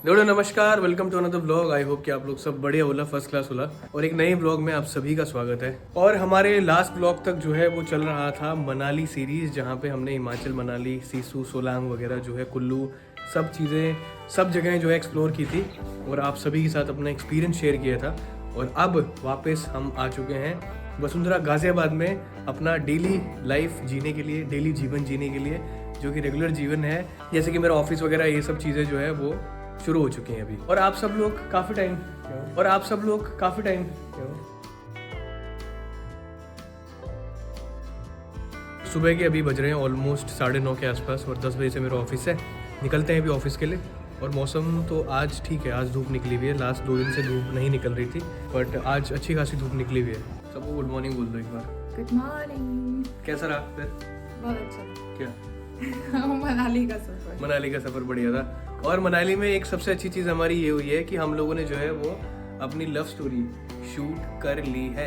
Hello नमस्कार, welcome to another vlog. I hope कि आप लोग सब बढ़िया होला, फर्स्ट क्लास होला। और एक नए व्लॉग में आप सभी का स्वागत है। और हमारे लास्ट व्लॉग तक जो है वो चल रहा था मनाली सीरीज़, जहाँ पे हमने हिमाचल, मनाली, सिसु, सोलांग वगैरह जो है, कुल्लू, सब चीज़ें, सब जगहें जो है एक्सप्लोर की थी और आप सभी के साथ अपना एक्सपीरियंस शेयर किया था। और अब वापस हम आ चुके हैं वसुंधरा गाजियाबाद में अपना डेली लाइफ जीने के लिए, डेली जीवन जीने के लिए, जो कि रेगुलर जीवन है। जैसे कि मेरा ऑफिस वगैरह, ये सब चीज़ें जो है वो शुरू हो चुकी हैं अभी। और आप सब लोग काफ़ी टाइम सुबह के अभी बज रहे हैं ऑलमोस्ट 9:30 के आसपास और 10 बजे से मेरा ऑफिस है। निकलते हैं अभी ऑफिस के लिए। और मौसम तो आज ठीक है, आज धूप निकली हुई है। लास्ट 2 दिन से धूप नहीं निकल रही थी, बट आज अच्छी खासी धूप निकली हुई है। सबको गुड मॉर्निंग बोल दो एक बार। Good morning. कैसा रहा फिर? बहुत अच्छा। क्या? मनाली का सफर बढ़िया था। और मनाली में एक सबसे अच्छी चीज़ हमारी ये हुई है कि हम लोगों ने जो है वो अपनी लव स्टोरी शूट कर ली है।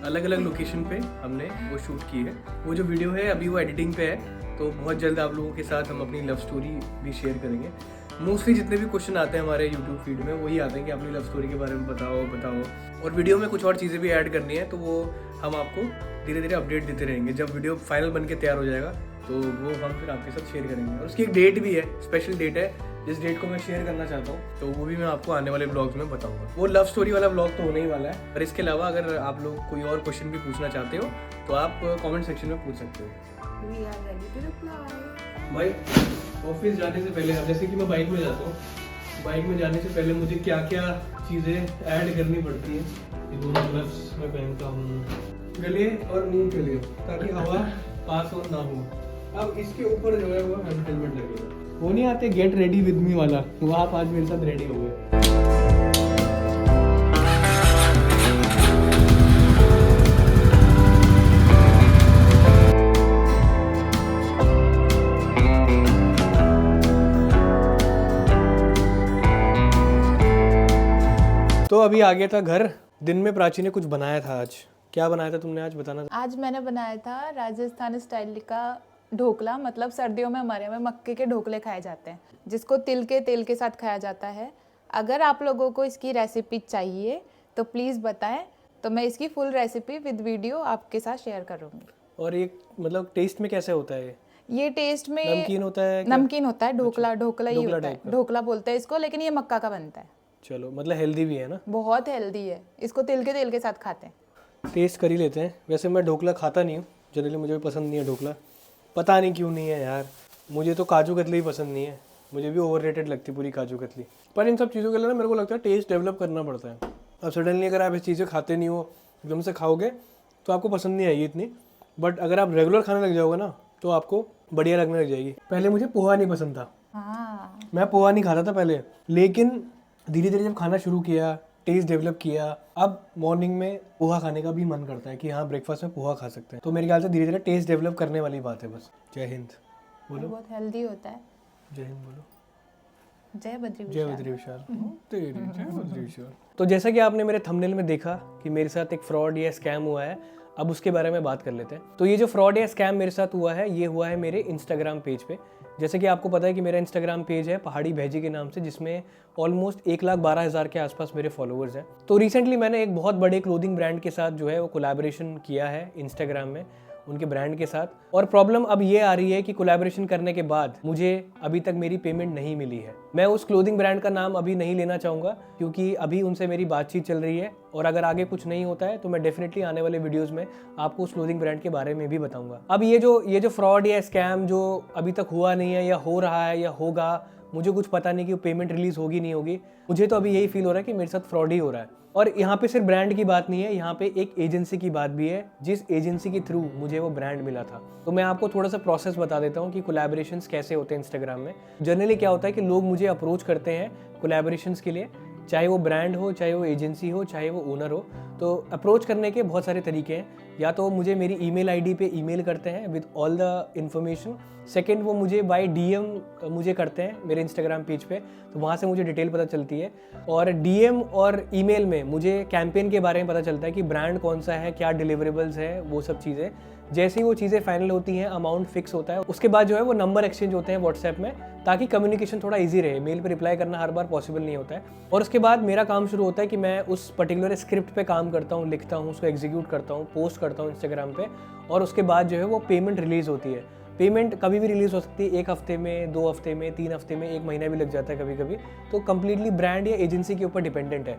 अलग अलग लोकेशन पे हमने वो शूट की है। वो जो वीडियो है अभी वो एडिटिंग पे है, तो बहुत जल्द आप लोगों के साथ हम अपनी लव स्टोरी भी शेयर करेंगे। मोस्टली जितने भी क्वेश्चन आते हैं हमारे यूट्यूब फीड में वही आते हैं कि अपनी लव स्टोरी के बारे में बताओ। और वीडियो में कुछ और चीज़ें भी ऐड करनी है, तो वो हम आपको धीरे धीरे अपडेट देते रहेंगे। जब वीडियो फाइनल बन के तैयार हो जाएगा तो वो हम फिर आपके साथ शेयर करेंगे। और उसकी एक डेट भी है, स्पेशल डेट है, जिस डेट को मैं शेयर करना चाहता हूँ, तो वो भी मैं आपको आने वाले ब्लॉग्स में बताऊंगा। वो लव स्टोरी वाला ब्लॉग तो होने ही वाला है। और इसके अलावा अगर आप लोग कोई और क्वेश्चन भी पूछना चाहते हो तो आप कमेंट सेक्शन में पूछ सकते हो। We are ready to reply. भाई, ऑफिस जाने से पहले, जैसे कि मैं बाइक में जाता हूँ, बाइक में जाने से पहले मुझे क्या क्या चीज़ें ऐड करनी पड़ती हैं। ये दोनों ग्लव्स मैं पहनता हूँ गले और मुंह के लिए, ताकि हवा पास ऑन ना हो। अब इसके ऊपर जो है वो हेलमेट लगेगा। वो नहीं आते गेट रेडी विद मी वाला, वो आप आज मेरे साथ रेडी हो गए। तो अभी आ गया था घर। दिन में प्राची ने कुछ बनाया था आज। क्या बनाया था तुमने आज, बताना था। आज मैंने बनाया था राजस्थानी स्टाइल का ढोकला। मतलब सर्दियों में हमारे यहाँ मक्के के ढोकले खाए जाते हैं, जिसको तिल के साथ खाया जाता है। अगर आप लोगों को इसकी रेसिपी चाहिए तो प्लीज़ बताएं, तो मैं इसकी फुल रेसिपी विद वीडियो आपके साथ शेयर करूँगी। और ये मतलब टेस्ट में कैसे होता है? ये टेस्ट में नमकीन होता है? नमकीन होता है। ढोकला ही ढोकला होता है, ढोकला बोलते हैं इसको, लेकिन ये मक्का का बनता है। चलो, मतलब हेल्दी भी है ना? बहुत हेल्दी है। इसको तिल के साथ खाते हैं। टेस्ट कर ही लेते हैं। वैसे मैं ढोकला खाता नहीं हूँ जनरली, मुझे भी पसंद नहीं है ढोकला। पता नहीं क्यों नहीं है यार। मुझे तो काजू कतली भी पसंद नहीं है, मुझे भी ओवररेटेड लगती पूरी काजू कतली। पर इन सब चीज़ों के लिए ना मेरे को लगता है टेस्ट डेवलप करना पड़ता है। अब सडनली अगर आप इस चीज़ें खाते नहीं हो, एकदम से खाओगे तो आपको पसंद नहीं आएगी इतनी। बट अगर आप रेगुलर खाने लग जाओगे ना तो आपको बढ़िया लगने लग जाएगी। पहले मुझे पोहा नहीं पसंद था। हाँ, मैं पोहा नहीं खाता था पहले, लेकिन धीरे धीरे जब खाना शुरू किया, टेस्ट डेवलप किया, अब मॉर्निंग में पोहा खाने का भी मन करता है कि हाँ ब्रेकफास्ट में पोहा खा सकते हैं। तो मेरे ख्याल से धीरे धीरे टेस्ट डेवलप करने वाली बात है बस। जय हिंद बोलो। बहुत हेल्दी होता है। जय हिंद बोलो। जय बद्री जय बद्री विशाल। तेरी जय बद्री विशाल। तो जैसा कि आपने मेरे थंबनेल में देखा कि मेरे साथ एक फ्रॉड या स्कैम हुआ है, अब उसके बारे में बात कर लेते हैं। तो ये जो फ्रॉड या स्कैम मेरे साथ हुआ है, ये हुआ है मेरे इंस्टाग्राम पेज पे। जैसे कि आपको पता है कि मेरा इंस्टाग्राम पेज है पहाड़ी भैजी के नाम से, जिसमें ऑलमोस्ट 1,12,000 के आसपास मेरे फॉलोअर्स हैं। तो रिसेंटली मैंने एक बहुत बड़े क्लोथिंग ब्रांड के साथ जो है वो कोलैबोरेशन किया है इंस्टाग्राम में, उनके ब्रांड के साथ। और प्रॉब्लम अब ये आ रही है कि कोलैबोरेशन करने के बाद मुझे अभी तक मेरी पेमेंट नहीं मिली है। मैं उस क्लोथिंग ब्रांड का नाम अभी नहीं लेना चाहूँगा, क्योंकि अभी उनसे मेरी बातचीत चल रही है। और अगर आगे कुछ नहीं होता है तो मैं डेफिनेटली आने वाले वीडियोस में आपको उस क्लोथिंग ब्रांड के बारे में भी बताऊंगा। अब ये जो फ्रॉड या स्कैम जो अभी तक हुआ नहीं है, या हो रहा है या होगा, मुझे कुछ पता नहीं कि पेमेंट रिलीज होगी नहीं होगी। मुझे तो अभी यही फील हो रहा है कि मेरे साथ फ्रॉड ही हो रहा है। और यहाँ पे सिर्फ ब्रांड की बात नहीं है, यहाँ पे एक एजेंसी की बात भी है, जिस एजेंसी के थ्रू मुझे वो ब्रांड मिला था। तो मैं आपको थोड़ा सा प्रोसेस बता देता हूँ कि कोलैबोरेशंस कैसे होते हैं इंस्टाग्राम में। जनरली क्या होता है कि लोग मुझे अप्रोच करते हैं कोलैबोरेशंस के लिए, चाहे वो ब्रांड हो, चाहे वो एजेंसी हो, चाहे वो ओनर हो। तो अप्रोच करने के बहुत सारे तरीके हैं, या तो मुझे मेरी ईमेल आईडी पे ईमेल करते हैं with all the information. Second, वो मुझे बाय डीएम मुझे करते हैं मेरे इंस्टाग्राम पेज पे, तो वहाँ से मुझे डिटेल पता चलती है। और डीएम और ईमेल में मुझे कैंपेन के बारे में पता चलता है कि ब्रांड कौन सा है, क्या डिलीवरेबल्स है, वो सब चीज़ें। जैसे ही वो चीज़ें फाइनल होती हैं, अमाउंट फिक्स होता है, उसके बाद जो है वो नंबर एक्सचेंज होते हैं व्हाट्सएप में, ताकि कम्युनिकेशन थोड़ा इजी रहे। मेल पे रिप्लाई करना हर बार पॉसिबल नहीं होता है। और उसके बाद मेरा काम शुरू होता है कि मैं उस पर्टिकुलर स्क्रिप्ट पे काम करता हूँ, लिखता हूँ, उसको एग्जीक्यूट करता हूँ, पोस्ट करता हूँ इंस्टाग्राम पे, और उसके बाद जो है वो पेमेंट रिलीज़ होती है। पेमेंट कभी भी रिलीज़ हो सकती है, 1 हफ्ते में, 2 हफ्ते में, 3 हफ्ते में, 1 महीना भी लग जाता है कभी कभी। तो कम्प्लीटली ब्रांड या एजेंसी के ऊपर डिपेंडेंट है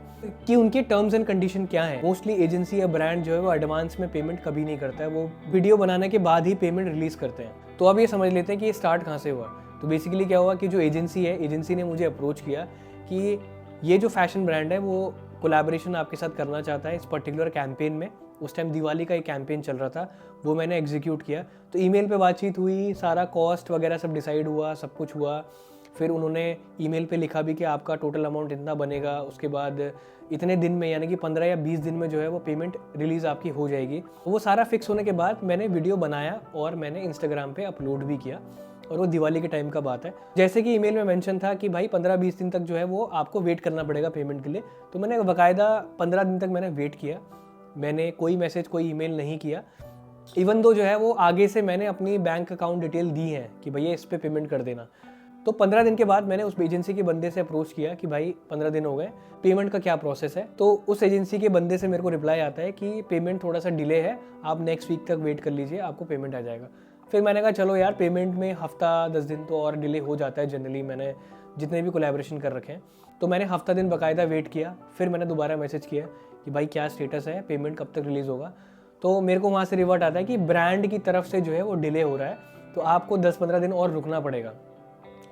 कि उनके टर्म्स एंड कंडीशन क्या है। मोस्टली एजेंसी या ब्रांड जो है वो एडवांस में पेमेंट कभी नहीं करता है, वो वीडियो बनाने के बाद ही पेमेंट रिलीज़ करते हैं। तो अब ये समझ लेते हैं कि ये स्टार्ट कहाँ से हुआ। तो बेसिकली क्या हुआ कि जो एजेंसी है, एजेंसी ने मुझे अप्रोच किया कि ये जो फैशन ब्रांड है वो कोलैबोरेशन आपके साथ करना चाहता है इस पर्टिकुलर कैंपेन में। उस टाइम दिवाली का एक कैंपेन चल रहा था, वो मैंने एग्जीक्यूट किया। तो ईमेल पे बातचीत हुई, सारा कॉस्ट वगैरह सब डिसाइड हुआ, सब कुछ हुआ। फिर उन्होंने ईमेल पे लिखा भी कि आपका टोटल अमाउंट इतना बनेगा, उसके बाद इतने दिन में, यानी कि 15 या 20 दिन में जो है वो पेमेंट रिलीज़ आपकी हो जाएगी। वो सारा फिक्स होने के बाद मैंने वीडियो बनाया और मैंने इंस्टाग्राम पे अपलोड भी किया, और वो दिवाली के टाइम का बात है। जैसे कि ईमेल में मेंशन था कि भाई 15-20 दिन तक जो है वो आपको वेट करना पड़ेगा पेमेंट के लिए, तो मैंने बाकायदा 15 दिन तक मैंने वेट किया। मैंने कोई मैसेज, कोई ईमेल नहीं किया, इवन दो जो है वो आगे से मैंने अपनी बैंक अकाउंट डिटेल दी है कि भैया इस पे पेमेंट कर देना। तो 15 दिन के बाद मैंने उस एजेंसी के बंदे से अप्रोच किया कि भाई 15 दिन हो गए, पेमेंट का क्या प्रोसेस है। तो उस एजेंसी के बंदे से मेरे को रिप्लाई आता है कि पेमेंट थोड़ा सा डिले है, आप नेक्स्ट वीक तक वेट कर लीजिए, आपको पेमेंट आ जाएगा। फिर मैंने कहा चलो यार, पेमेंट में हफ्ता 10 दिन तो और डिले हो जाता है जनरली, मैंने जितने भी कोलैबोरेशन कर रखे हैं। तो मैंने हफ्ता दिन बाकायदा वेट किया। फिर मैंने दोबारा मैसेज किया कि भाई क्या स्टेटस है, पेमेंट कब तक रिलीज़ होगा। तो मेरे को वहाँ से रिवर्ट आता है कि ब्रांड की तरफ से जो है वो डिले हो रहा है, तो आपको 10-15 दिन और रुकना पड़ेगा।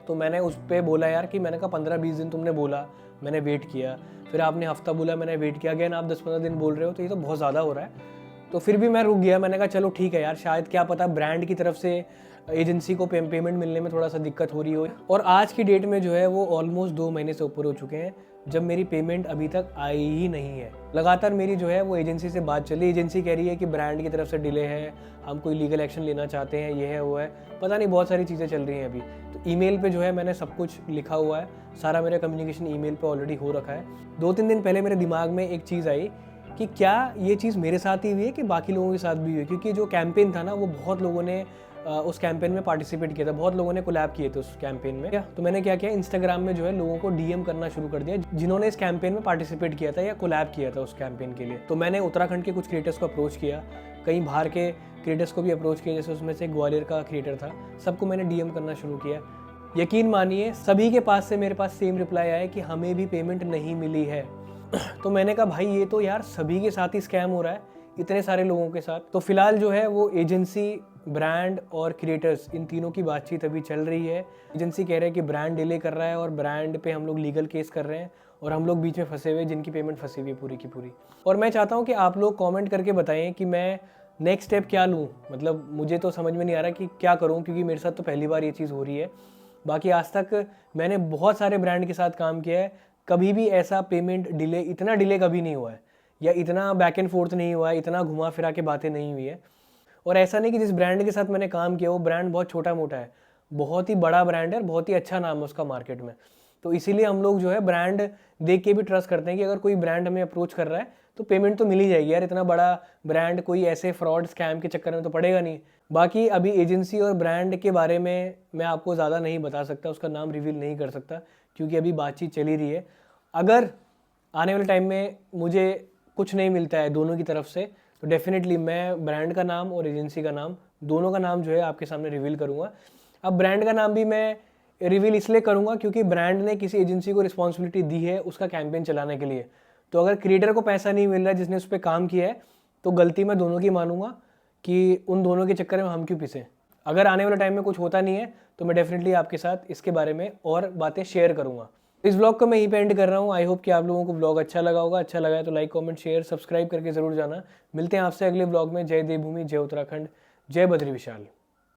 तो मैंने उस पर बोला यार कि मैंने कहा 15-20 दिन तुमने बोला, मैंने वेट किया, फिर आपने हफ्ता बोला, मैंने वेट किया, अगेन आप 10-15 दिन बोल रहे हो, तो ये तो बहुत ज़्यादा हो रहा है। तो फिर भी मैं रुक गया। मैंने कहा चलो ठीक है यार, शायद क्या पता ब्रांड की तरफ से एजेंसी को पेमेंट मिलने में थोड़ा सा दिक्कत हो रही हो। और आज की डेट में जो है वो ऑलमोस्ट 2 महीने से ऊपर हो चुके हैं जब मेरी पेमेंट अभी तक आई ही नहीं है। लगातार मेरी जो है वो एजेंसी से बात चली, एजेंसी कह रही है कि ब्रांड की तरफ से डिले है, हम कोई लीगल एक्शन लेना चाहते हैं, ये है वो है, पता नहीं बहुत सारी चीज़ें चल रही हैं अभी। तो ईमेल पे जो है मैंने सब कुछ लिखा हुआ है, सारा मेरा कम्युनिकेशन ईमेल पे ऑलरेडी हो रखा है। 2-3 दिन पहले मेरे दिमाग में एक चीज़ आई कि क्या ये चीज़ मेरे साथ ही हुई है कि बाकी लोगों के साथ भी हुई है, क्योंकि जो कैंपेन था ना वो बहुत लोगों ने उस कैंपेन में पार्टिसिपेट किया था, बहुत लोगों ने कोलैब किए थे उस कैंपेन में। तो मैंने क्या किया, इंस्टाग्राम में जो है लोगों को डीएम करना शुरू कर दिया जिन्होंने इस कैंपेन में पार्टिसिपेट किया था या कोलैब किया था उस कैंपेन के लिए। तो मैंने उत्तराखंड के कुछ क्रिएटर्स को अप्रोच किया, कहीं बाहर के क्रिएटर्स को भी अप्रोच किया, जैसे उसमें से ग्वालियर का क्रिएटर था, सबको मैंने डीएम करना शुरू किया। यकीन मानिए सभी के पास से मेरे पास सेम रिप्लाई आया कि हमें भी पेमेंट नहीं मिली है। तो मैंने कहा भाई ये तो यार सभी के साथ ही स्कैम हो रहा है, इतने सारे लोगों के साथ। तो फिलहाल जो है वो एजेंसी, ब्रांड और क्रिएटर्स, इन तीनों की बातचीत अभी चल रही है। एजेंसी कह रहे हैं कि ब्रांड डिले कर रहा है और ब्रांड पे हम लोग लीगल केस कर रहे हैं, और हम लोग बीच में फंसे हुए, जिनकी पेमेंट फंसी हुई है पूरी की पूरी। और मैं चाहता हूँ कि आप लोग कमेंट करके बताएं कि मैं नेक्स्ट स्टेप क्या लूँ। मतलब मुझे तो समझ में नहीं आ रहा कि क्या करूँ, क्योंकि मेरे साथ तो पहली बार ये चीज़ हो रही है। बाकी आज तक मैंने बहुत सारे ब्रांड के साथ काम किया है, कभी भी ऐसा पेमेंट डिले, इतना डिले कभी नहीं हुआ है, या इतना बैक एंड फोर्थ नहीं हुआ है, इतना घुमा फिरा के बातें नहीं हुई है। और ऐसा नहीं कि जिस ब्रांड के साथ मैंने काम किया वो ब्रांड बहुत छोटा मोटा है, बहुत ही बड़ा ब्रांड है और बहुत ही अच्छा नाम है उसका मार्केट में। तो इसीलिए हम लोग जो है ब्रांड देख के भी ट्रस्ट करते हैं कि अगर कोई ब्रांड हमें अप्रोच कर रहा है तो पेमेंट तो मिल ही जाएगी यार, इतना बड़ा ब्रांड कोई ऐसे फ्रॉड स्कैम के चक्कर में तो पड़ेगा नहीं। बाकी अभी एजेंसी और ब्रांड के बारे में मैं आपको ज़्यादा नहीं बता सकता, उसका नाम रिवील नहीं कर सकता, क्योंकि अभी बातचीत चल ही रही है। अगर आने वाले टाइम में मुझे कुछ नहीं मिलता है दोनों की तरफ से, तो डेफिनेटली मैं ब्रांड का नाम और एजेंसी का नाम, दोनों का नाम जो है आपके सामने रिवील करूँगा। अब ब्रांड का नाम भी मैं रिवील इसलिए करूँगा क्योंकि ब्रांड ने किसी एजेंसी को रिस्पॉन्सिबिलिटी दी है उसका कैंपेन चलाने के लिए। तो अगर क्रिएटर को पैसा नहीं मिल रहा है जिसने उस पर काम किया है, तो गलती मैं दोनों की मानूंगा कि उन दोनों के चक्कर में हम क्यों पिसे। अगर आने वाले टाइम में कुछ होता नहीं है तो मैं डेफिनेटली आपके साथ इसके बारे में और बातें शेयर करूँगा। इस ब्लॉग को मैं यहीं पे एंड कर रहा हूँ। आई होप कि आप लोगों को ब्लॉग अच्छा लगा होगा। अच्छा लगा है तो लाइक, कमेंट, शेयर, सब्सक्राइब करके ज़रूर जाना। मिलते हैं आपसे अगले ब्लॉग में। जय देवभूमि, जय उत्तराखंड, जय बद्री विशाल।